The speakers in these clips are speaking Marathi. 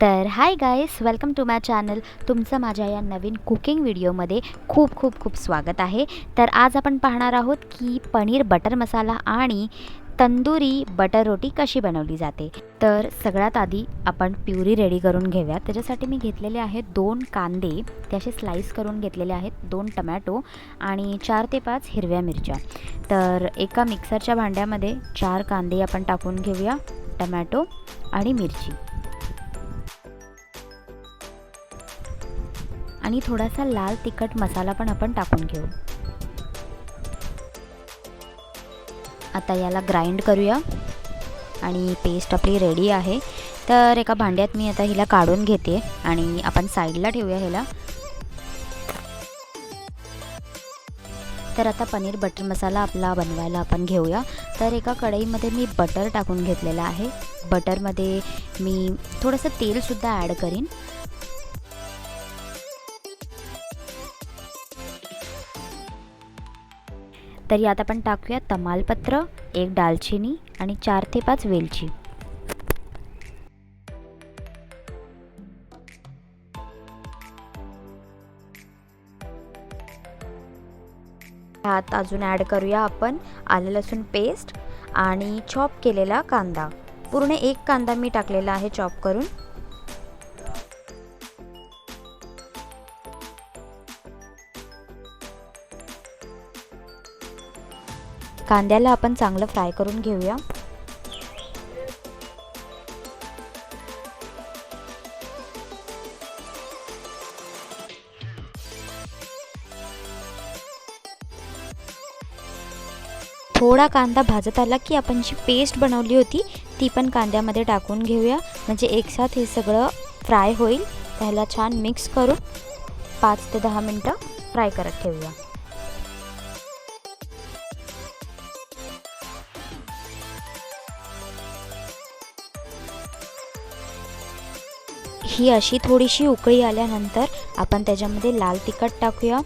तर hi guys, welcome to my channel. तुमचं माझ्या या नवीन कुकिंग व्हिडिओमध्ये खूप खूप खूप स्वागत आहे. तर आज आपण पाहणार आहोत की पनीर बटर मसाला आणि तंदुरी बटर रोटी कशी बनवली जाते. तर सगळ्यात आधी आपण प्युरी रेडी करून घेऊया. त्याच्यासाठी मी घेतलेले आहेत 2 कांदे, ते असे स्लाईस करून घेतलेले आहेत, 2 टमॅटो आणि 4 ते 5 हिरव्या मिरच्या. तर एका मिक्सरच्या भांड्यामध्ये 4 कांदे आपण टाकून घेऊया, टमॅटो आणि मिरची आणि थोडासा लाल तिखट मसाला पण आपण टाकून घेऊ. आता याला ग्राइंड करूया आणि पेस्ट आपली रेडी आहे. तर एका भांड्यात मी आता हिला काढून घेते आणि आपण साईडला ठेवूया ह्याला. तर आता पनीर बटर मसाला आपला बनवायला आपण घेऊया. तर एका कढईमध्ये मी बटर टाकून घेतलेलं आहे. बटरमध्ये मी थोडंसं तेलसुद्धा ॲड करीन. तर यात आपण टाकूया तमालपत्र, 1 दालचिनी आणि 4 ते 5 वेलची. ह्यात अजून ॲड करूया आपण आलं लसूण पेस्ट आणि चॉप केलेला कांदा. पूर्ण 1 कांदा मी टाकलेला आहे चॉप करून. कांद्याला आपण चांगलं फ्राय करून घेऊया. थोडा कांदा भाजत आला की आपण जी पेस्ट बनवली होती ती पण कांद्यामध्ये टाकून घेऊया, म्हणजे एकसाथ हे सगळं फ्राय होईल. त्याला छान मिक्स करून 5 ते 10 मिनटं फ्राय करत ठेवूया. ही अशी थोडीशी उकळी आल्यानंतर आपण त्याच्यामध्ये लाल तिखट टाकूया,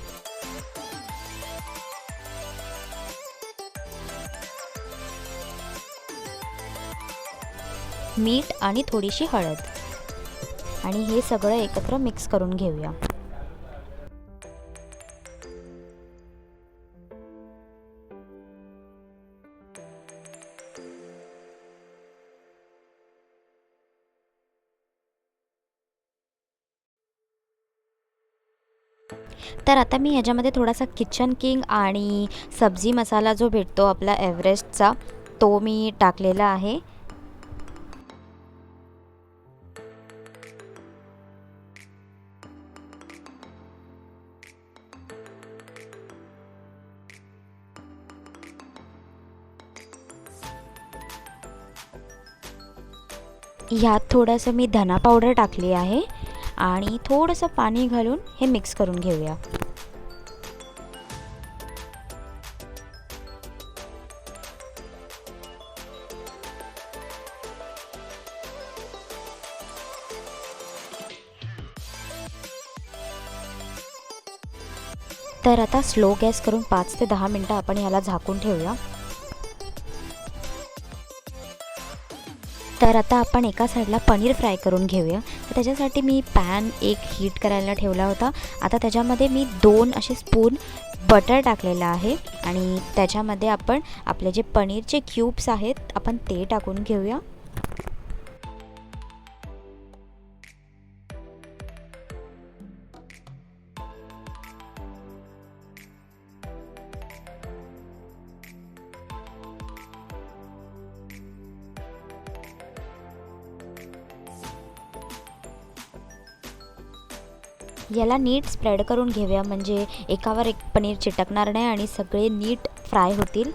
मीठ आणि थोडीशी हळद आणि हे सगळं एकत्र मिक्स करून घेऊया. तर आता मी ह्याच्यामध्ये थोडासा किचन किंग आणि सब्जी मसाला जो भेटतो आपला एव्हरेस्टचा, तो मी टाकलेला आहे. ह्यात थोडंसं मी धना पावडर टाकली आहे आणि थोडंसं पाणी घालून हे मिक्स करून घेऊया. तर आता स्लो गॅस करून 5 ते 10 मिनटं आपण याला झाकून ठेवूया. तर आता आपण एका साईडला पनीर फ्राय करून घेऊया. तर त्याच्यासाठी मी पॅन एक हीट करायला ठेवला होता. आता त्याच्यामध्ये मी 2 असे स्पून बटर टाकलेलं आहे आणि त्याच्यामध्ये आपण आपले जे पनीरचे क्यूब्स आहेत आपण ते टाकून घेऊया. याला नीट स्प्रेड करून घेऊया, म्हणजे एकावर एक पनीर चिटकणार नाही आणि सगळे नीट फ्राय होतील.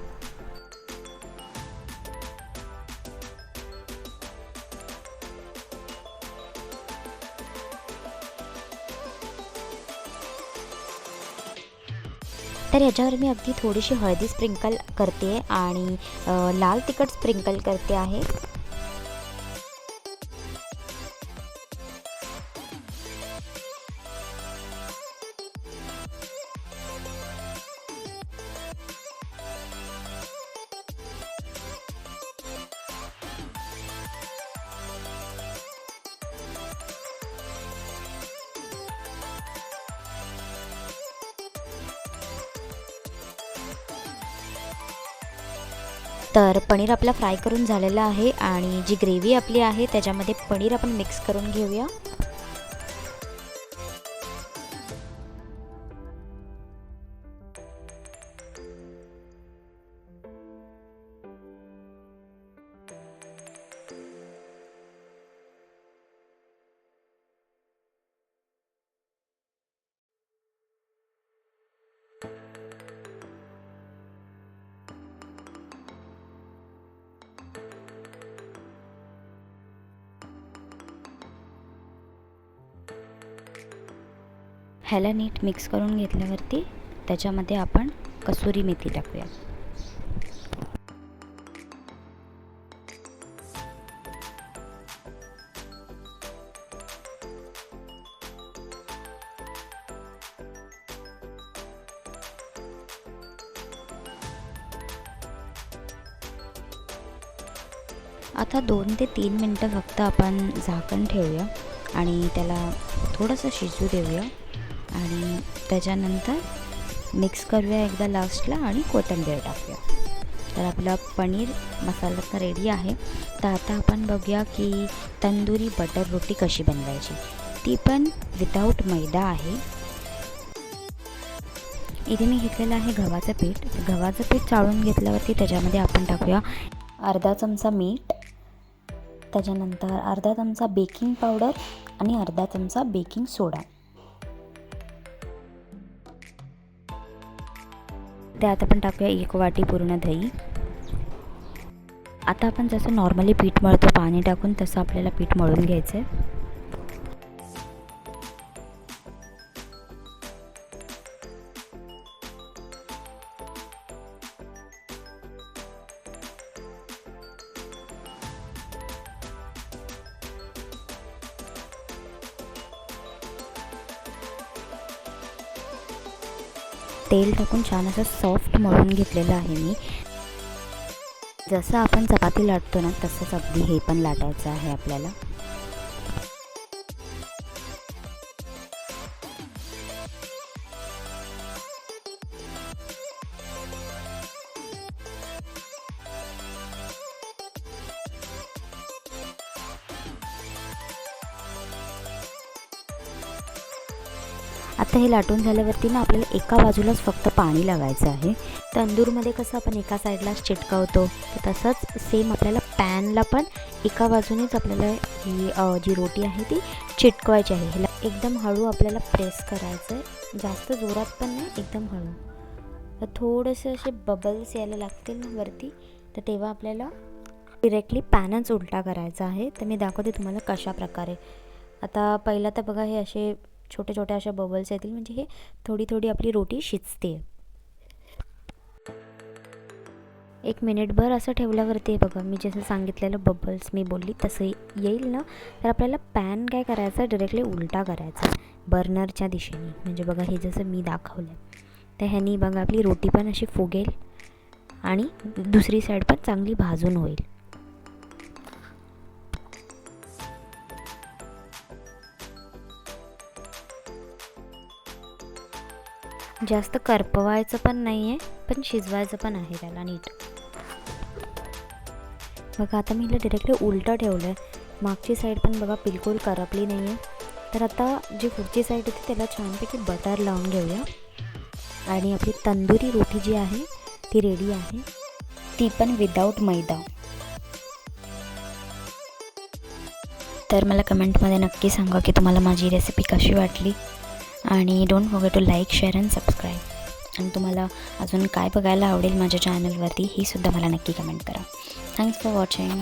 तर ह्याच्यावर मी अगदी थोडीशी हळदी स्प्रिंकल करते आणि लाल तिखट स्प्रिंकल करते आहे. तर पनीर आपला फ्राय करून झालेलं आहे आणि जी ग्रेव्ही आपली आहे त्याच्यामध्ये पनीर आपण मिक्स करून घेऊया. ह्याला नीट मिक्स करून घेतल्यावरती त्याच्यामध्ये आपण कसुरी मेथी टाकूया. आता 2 ते 3 मिनटं फक्त आपण झाकण ठेवूया आणि त्याला थोडंसं शिजू देऊया आणि त्याच्यानंतर मिक्स करूया एकदा लास्टला आणि कोथिंबीर टाकूया. तर आपला पनीर मसाला तर रेडी आहे. तर आता आपण बघूया की तंदुरी बटर रोटी कशी बनवायची, ती पण विदाऊट मैदा आहे. इथे मी घेतलेलं आहे गव्हाचं पीठ. गव्हाचं पीठ चाळून घेतल्यावरती त्याच्यामध्ये आपण टाकूया अर्धा चमचा मीठ, त्याच्यानंतर अर्धा चमचा बेकिंग पावडर आणि अर्धा चमचा बेकिंग सोडा. त्यात आपण टाकूया 1 वाटी पूर्ण दही. आता आपण जसं नॉर्मली पीठ मळतो पाणी टाकून तसं आपल्याला पीठ मळून घ्यायचं आहे. तेल टाकून छान असं सॉफ्ट मळून घेतलेलं आहे मी. जसं आपण चपाती लाटतो ना तसंच अगदी हे पण लाटायचं आहे आपल्याला. आता हे लाटून झाल्यावरती ना आपल्याला एका बाजूलाच फक्त पाणी लावायचं आहे. तंदूरमध्ये कसं आपण एका साईडलाच चिटकवतो तर तसंच सेम आपल्याला पॅनला पण एका बाजूनेच आपल्याला ही जी रोटी आहे ती चिटकवायची आहे. ह्याला एकदम हळू आपल्याला प्रेस करायचं आहे, जास्त जोरात पण नाही, एकदम हळू. तर थोडेसे असे बबल्स यायला लागतील ना वरती, तर तेव्हा आपल्याला डिरेक्टली पॅनच उलटा करायचा आहे. तर मी दाखवते तुम्हाला कशा प्रकारे. आता पहिला तर बघा हे असे छोटे छोटे अशा बबल्स येतील, म्हणजे हे थोडी थोडी आपली रोटी शिजते. 1 मिनिटभर असं ठेवल्यावरती बघा मी जसं सांगितलेलं बबल्स मी बोलली तसं येईल ना, तर आपल्याला पॅन काय करायचं डिरेक्टली उलटा करायचा बर्नरच्या दिशेने. म्हणजे बघा हे जसं मी दाखवलं तर ह्यानी बघा आपली रोटी पण अशी फुगेल आणि दुसरी साईड पण चांगली भाजून होईल. जास्त करपवायचं पण नाही आहे, पण शिजवायचं पण आहे त्याला नीट. बघा आता मी हिला डिरेक्टली उलटं ठेवलं आहे. मागची साईड पण बघा बिलकुल करपली नाही आहे. तर आता जी पुढची साईड होती त्याला छानपैकी बटर लावून घेऊया आणि आपली तंदुरी रोटी जी आहे ती रेडी आहे, ती पण विदाऊट मैदा. तर मला कमेंटमध्ये नक्की सांगा की तुम्हाला माझी रेसिपी कशी वाटली आणि don't forget to like, share and subscribe. आणि तुम्हाला अजून काय बघायला आवडेल माझ्या चॅनलवरती ही सुद्धा मला नक्की कमेंट करा. Thanks for watching.